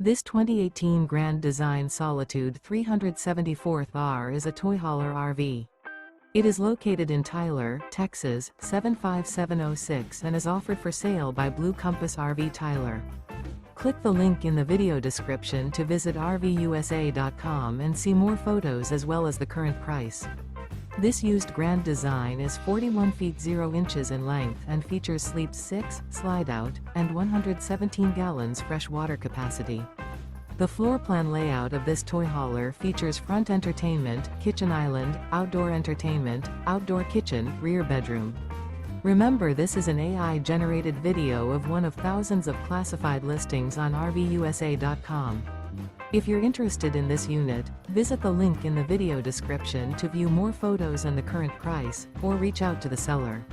This 2018 Grand Design Solitude 374th is a toy hauler RV. It is located in Tyler, Texas, 75706 and is offered for sale by Blue Compass RV Tyler. Click the link in the video description to visit RVUSA.com and see more photos as well as the current price. This used Grand Design is 41 feet 0 inches in length and features Sleep 6, Slideout, and 117 gallons fresh water capacity. The floor plan layout of this toy hauler features front entertainment, kitchen island, outdoor entertainment, outdoor kitchen, rear bedroom. Remember, this is an AI-generated video of one of thousands of classified listings on RVUSA.com. If you're interested in this unit, visit the link in the video description to view more photos and the current price, or reach out to the seller.